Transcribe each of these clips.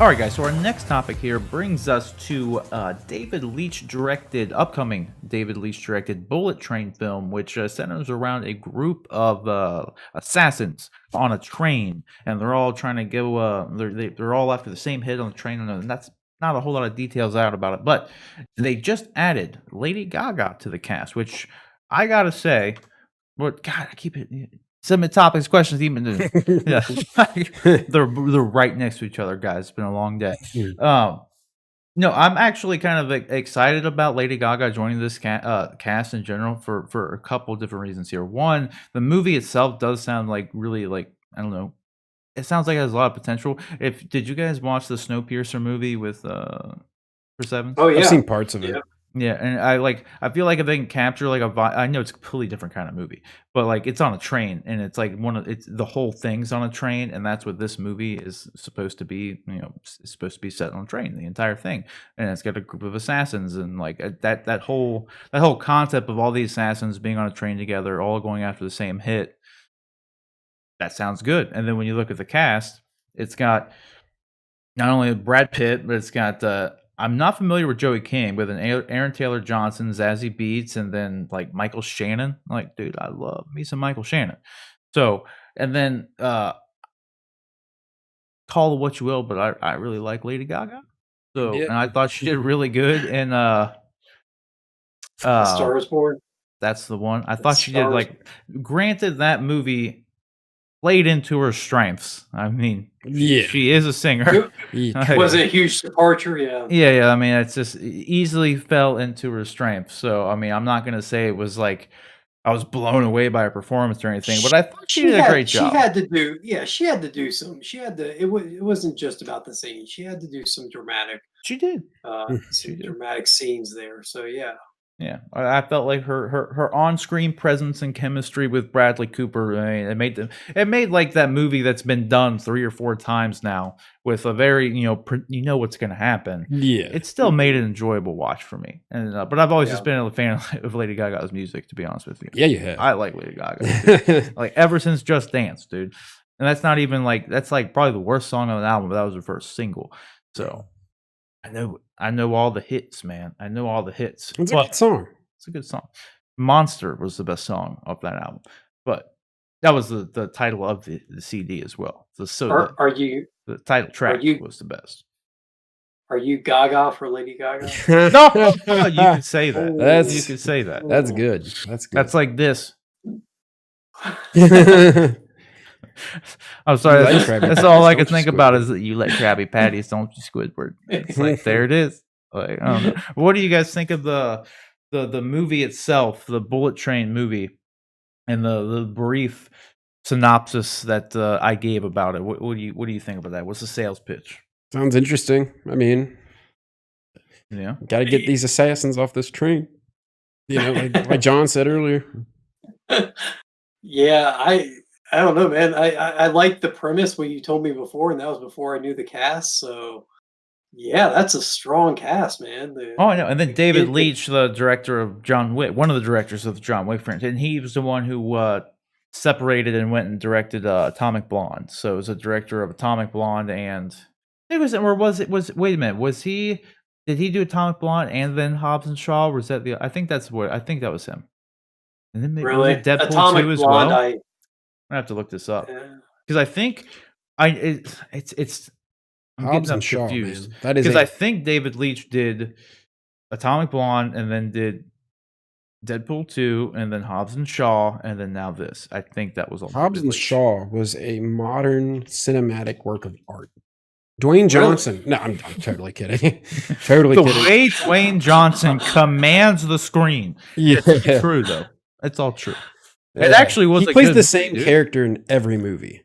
All right, guys. So our next topic here brings us to upcoming David Leitch directed Bullet Train film, which centers around a group of assassins on a train, and they're all trying to go. They're all after the same hit on the train, and that's not a whole lot of details out about it. But they just added Lady Gaga to the cast, which I gotta say, God, I keep it. Submit topics, questions, even yeah, they're right next to each other, guys. It's been a long day. No, I'm actually kind of excited about Lady Gaga joining this cast in general for a couple different reasons here. One, the movie itself does sound like really like I don't know. It sounds like it has a lot of potential. If did you guys watch the Snowpiercer movie with Chris Evans? Oh I've yeah, seen parts of it. yeah. Yeah, and I feel like if they can capture like I know it's a completely different kind of movie, but like it's on a train and it's like it's the whole thing's on a train, and that's what this movie is supposed to be. It's supposed to be set on a train, the entire thing, and it's got a group of assassins and like that whole concept of all these assassins being on a train together, all going after the same hit. That sounds good. And then when you look at the cast, it's got not only Brad Pitt, but it's got I'm not familiar with Joey King, with an Aaron Taylor Johnson, Zazie Beetz, and then like Michael Shannon. Like, dude, I love me some Michael Shannon. So, and then call it what you will, but I really like Lady Gaga. So, Yeah. and I thought she did really good in Star is Born. that's the one. I thought she did Stars- like granted that movie played into her strengths. I mean, Yeah. she is a singer. Was it a huge departure? Yeah. Yeah. I mean, it's just easily fell into her strength. So, I mean, I'm not gonna say it was like I was blown away by her performance or anything, but I thought she did a great job. She had to do, yeah. She had to do some. She had to. It wasn't just about the singing. She had to do some dramatic, She did. some dramatic scenes there. So yeah. Yeah, I felt like her on-screen presence and chemistry with Bradley Cooper. I mean, it made like that movie that's been done 3 or 4 times now with a very you know what's going to happen. Yeah. It still made an enjoyable watch for me. And but I've always Yeah. just been a fan of Lady Gaga's music, to be honest with you. Yeah, you have. I like Lady Gaga, like ever since Just Dance, dude. And that's not even like that's like probably the worst song on the album, but that was her first single. So I know all the hits, man. I know all the hits. It's a good song. It's a good song. Monster was the best song off that album, but that was the title of the CD as well. Are you The title track you- was the best. are you Gaga for Lady Gaga? No, you can say that. That's- You can say that. That's good. That's good. That's like this. I'm sorry. You like That's, Krabby that's Patties, all I can don't you, think about is that you like Krabby Patties, don't you, Squidward? It's like there it is. Like I don't know. What do you guys think of the movie itself, the Bullet Train movie, and the brief synopsis that I gave about it? What do you think about that? What's the sales pitch? Sounds interesting. I mean, Yeah. got to get these assassins off this train. You know, like John said earlier. Yeah, I don't know, man. I like the premise what you told me before, and that was before I knew the cast. So yeah, that's a strong cast, man. Oh, I know. And then the David kid- Leitch, the director of John Wick, one of the directors of the John Wick franchise, and he was the one who separated and went and directed Atomic Blonde. So it was a director of Atomic Blonde, and it was, or was it? Wait a minute, was he? Did he do Atomic Blonde and then Hobbs and Shaw? Or was that the? I think that was him. And then maybe really was it Deadpool Atomic 2 as Blonde. well. I have to look this up because I think it's. I'm Hobbs getting and Shaw, confused. man. That is Because I think David Leitch did Atomic Blonde and then did Deadpool 2 and then Hobbs and Shaw and then now this. I think that was all. Hobbs and Shaw was a modern cinematic work of art. Dwayne Johnson. No, I'm totally kidding. Totally The kidding. way Dwayne Johnson commands the screen. Yeah. It's true though. It's all true. It actually was. He a plays good the same movie, dude. character in every movie.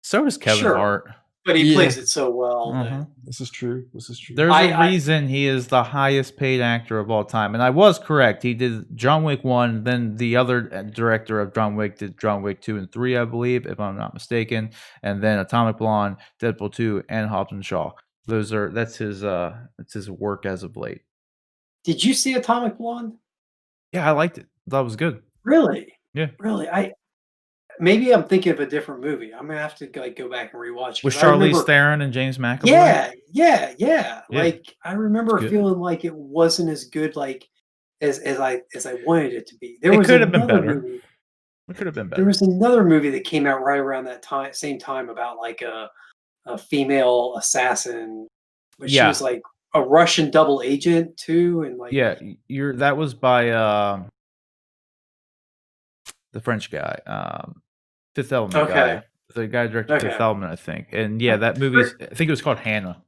So does Kevin Sure. Hart. but he Yeah. plays it so well. that- Mhm. This is true. This is true. There's I- a reason he is the highest paid actor of all time. And I was correct. He did John Wick 1, then the other director of John Wick did John Wick 2 and 3, I believe, if I'm not mistaken. And then Atomic Blonde, Deadpool 2, and Hobbs and Shaw. That's his work as of late. Did you see Atomic Blonde? Yeah, I liked it. That was good. Really? Yeah. Really? maybe I'm thinking of a different movie. I'm gonna have to like go back and rewatch With because I Charlize remember. Theron and James McAvoy. Yeah. Yeah, Like I remember good. feeling like it wasn't as good like as I wanted it to be. There It was could have been another better. movie. It could have been There better. was another movie that came out right around that time, same time about like a female assassin, but she was Yeah, like a Russian double agent too, and like yeah. You're that was by the French guy, Fifth Element okay, guy, the guy who directed Fifth okay. Element, I think. And yeah, Uh, that movie's. I think it was called Hannah.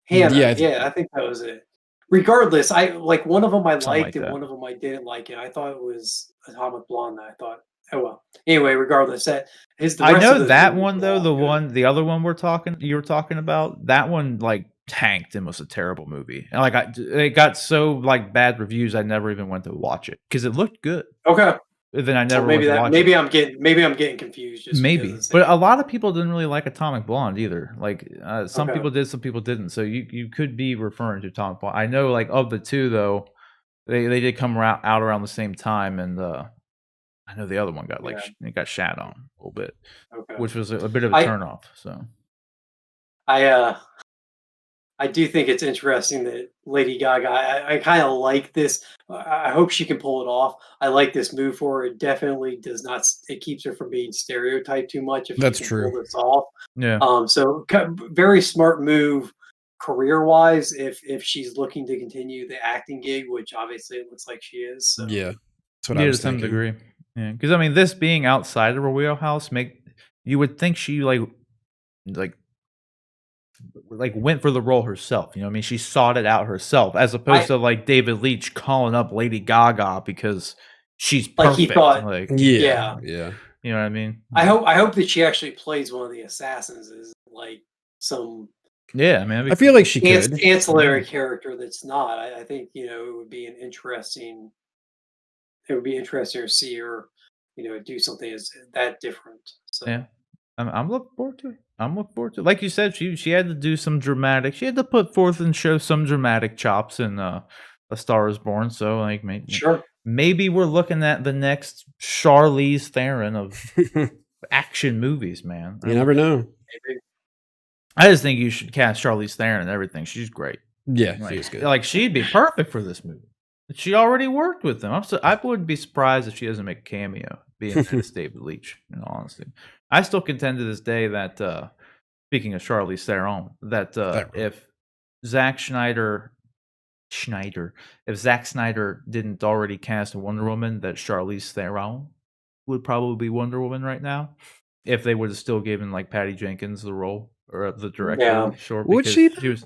Yeah, Hannah, yeah, I think that was it. Regardless, I like one of them I Something liked like and that. one of them I didn't like, and I thought it was Atomic Blonde. I thought, oh well. Anyway, regardless, the I rest of know those that movies one were though. all good. The other one you were talking about, that one like tanked and was a terrible movie. And like it got so like bad reviews, I never even went to watch it because it looked good. Okay, And then I well never went to watch it. maybe I'm getting confused just because Maybe, it's but a lot of people didn't really like Atomic Blonde either. Like some okay. people did, some people didn't. So you could be referring to Atomic Blonde. I know, like of the two though, they did come out around the same time, and I know the other one got like Yeah, it got shat on a little bit, okay. which was a bit of a I turnoff. So I I do think it's interesting that Lady Gaga. I kind of like this. I hope she can pull it off. I like this move for her. It definitely does not. It keeps her from being stereotyped too much if she that's can true. pull this off. yeah, So very smart move career wise. If she's looking to continue the acting gig, which obviously it looks like she is. So Yeah, that's what I yeah, to was some thinking. degree. Yeah, because I mean, this being outside of her wheelhouse, you would think she like went for the role herself. You know, what I mean, she sought it out herself, as opposed I to like David Leitch calling up Lady Gaga because she's like he perfect. thought. Like, Yeah, Yeah, yeah. you know what I mean? I hope that she actually plays one of the assassins is like some Yeah, I mean, that'd I be feel cool. like she could. ancillary character that's not. I think it would be an interesting. It would be interesting to see her, do something as that different. Yeah, So I'm looking forward to it. I'm looking forward to it. Like you said, she had to do some dramatic. She had to put forth and show some dramatic chops in A Star Is Born. So like sure, maybe we're looking at the next Charlize Theron of You action movies, man. never know. maybe. I just think you should cast Charlize Theron and everything. She's great. Yeah, she is good. Like she'd be perfect for this movie. She already worked with them. I wouldn't be surprised if she doesn't make a cameo, being that it's David Leitch. In all honesty, I still contend to this day that speaking of Charlize Theron, that Theron. if Zack if Zack Snyder didn't already cast Wonder Woman, that Charlize Theron would probably be Wonder Woman right now. If they would have still given like Patty Jenkins the role or the director, Yeah, sure, Would because she? she was.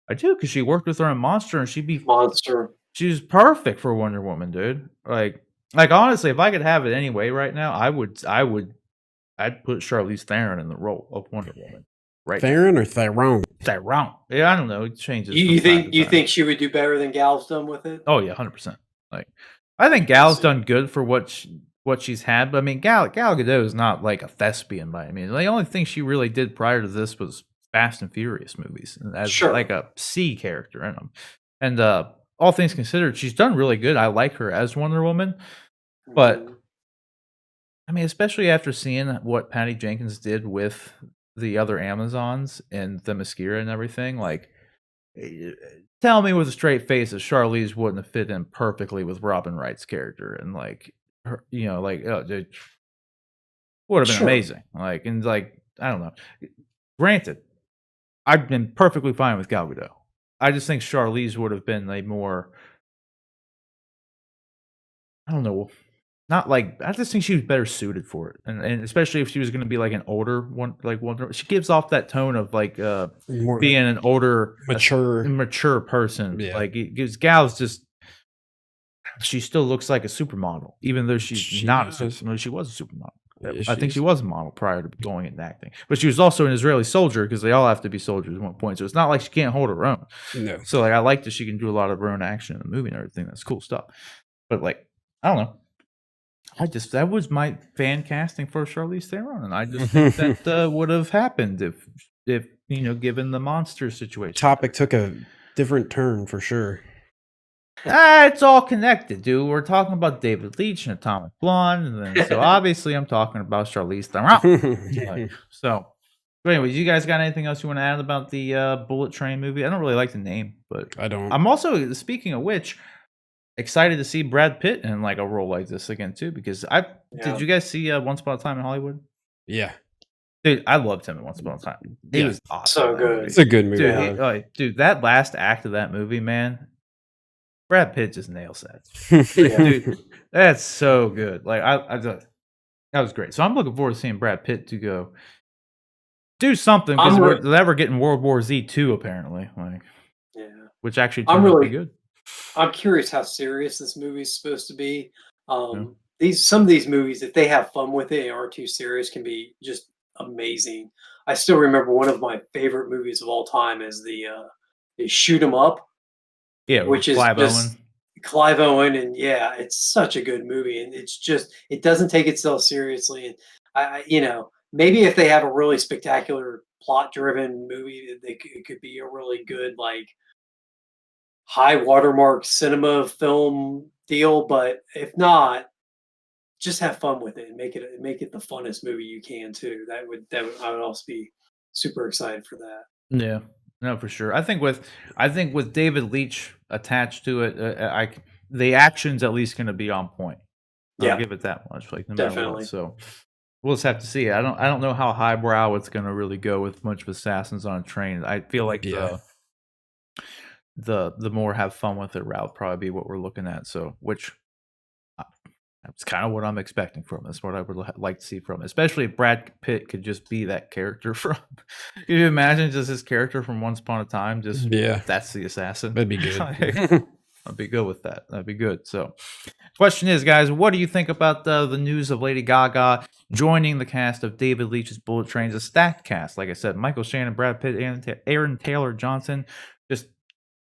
I do because she worked with her in Monster, and monster. she's perfect for Wonder Woman, dude. Like honestly, if I could have it anyway right now, I'd put Charlize Theron in the role of Wonder Woman. Right, Theron or Theron? Theron. Yeah, I don't know. It changes. You, From you time think to you time. think she would do better than Gal's done with it? Oh yeah, 100%. Like, I think We'll Gal's see. done good for what she's had, but I mean, Gal Gadot is not like a thespian by any means. The only thing she really did prior to this was Fast and Furious movies as like Sure. a C character in them. And all things considered, she's done really good. I like her as Wonder Woman, but Mhm. I mean, especially after seeing what Patty Jenkins did with the other Amazons and the Themyscira and everything, like, tell me with a straight face that Charlize wouldn't have fit in perfectly with Robin Wright's character, and like, her, like, oh, dude, would have been Sure. amazing. Like, and like, I don't know. Granted, I've been perfectly fine with Gal Gadot. I just think Charlize would have been a more, I don't know, not like, I just think she was better suited for it, and especially if she was going to be like an older one, like Wonder. She gives off that tone of like More being an older, mature. person. Yeah. Like because Gal's just, she still looks like a supermodel, even though she's She not. does. She was a supermodel. Yeah, I think she she was a model prior to going into acting, but she was also an Israeli soldier because they all have to be soldiers at one point. So it's not like she can't hold her own. No. So like I like that she can do a lot of her own action in the movie and everything. That's cool stuff. But like I don't know. That was my fan casting for Charlize Theron, and I just think that would have happened if given the monster situation. Topic took a different turn for sure. It's all connected, dude. We're talking about David Leitch and Atomic Blonde, and then so obviously I'm talking about Charlize Theron. Like, so, but anyways, you guys got anything else you want to add about the Bullet Train movie? I don't really like the name, but I don't. I'm also, speaking of which, excited to see Brad Pitt in like a role like this again too. Because did you guys see Once Upon a Time in Hollywood? Yeah, Dude, I loved him in Once Upon a Time. He Yeah. was awesome. So in that good. movie. it's a good movie. Dude, yeah. dude, that last act of that movie, man, Brad Pitt just nails that. Yeah. Dude, that's so good. Like that was great. So I'm looking forward to seeing Brad Pitt to go do something because we're never getting World War Z 2 apparently. Like, Yeah. which actually I'm turned out to be really- good. I'm curious how serious this movie is supposed to be. Some of these movies, if they have fun with it and aren't too serious, can be just amazing. I still remember one of my favorite movies of all time is is Shoot 'Em Up, Yeah, which is Clive just Owen. Clive Owen, and yeah, it's such a good movie, and it's just it doesn't take itself seriously, and maybe if they have a really spectacular plot-driven movie, it could be a really good like high watermark cinema film deal, but if not, just have fun with it and make it the funnest movie you can too. I would also be super excited for that. Yeah, no, for sure. I think with David Leitch attached to it, the action's at least going to be on point. I'll Yeah, give it that much. Like no matter definitely. what. So we'll just have to see. I don't know how highbrow it's going to really go with a bunch of assassins on a train. I feel like Yeah. the more have fun with it route probably be what we're looking at. So which. That's kind of what I'm expecting from it. That's what I would like to see from it. Especially if Brad Pitt could just be that character from. Can you imagine just his character from Once Upon a Time? Just that's the assassin. That'd be good. I'd be good with that. That'd be good. So, question is, guys, what do you think about the news of Lady Gaga joining the cast of David Leitch's Bullet Train's a stacked cast? Like I said, Michael Shannon, Brad Pitt, and Aaron Taylor Johnson, just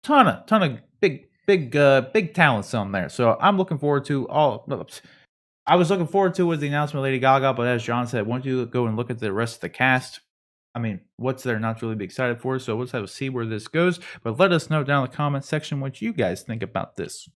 ton of big talents on there. So I'm looking forward to I was looking forward to with the announcement of Lady Gaga, but as John said, once you go and look at the rest of the cast, I mean, what's there not to really be excited for? So let's have a see where this goes. But let us know down in the comment section what you guys think about this.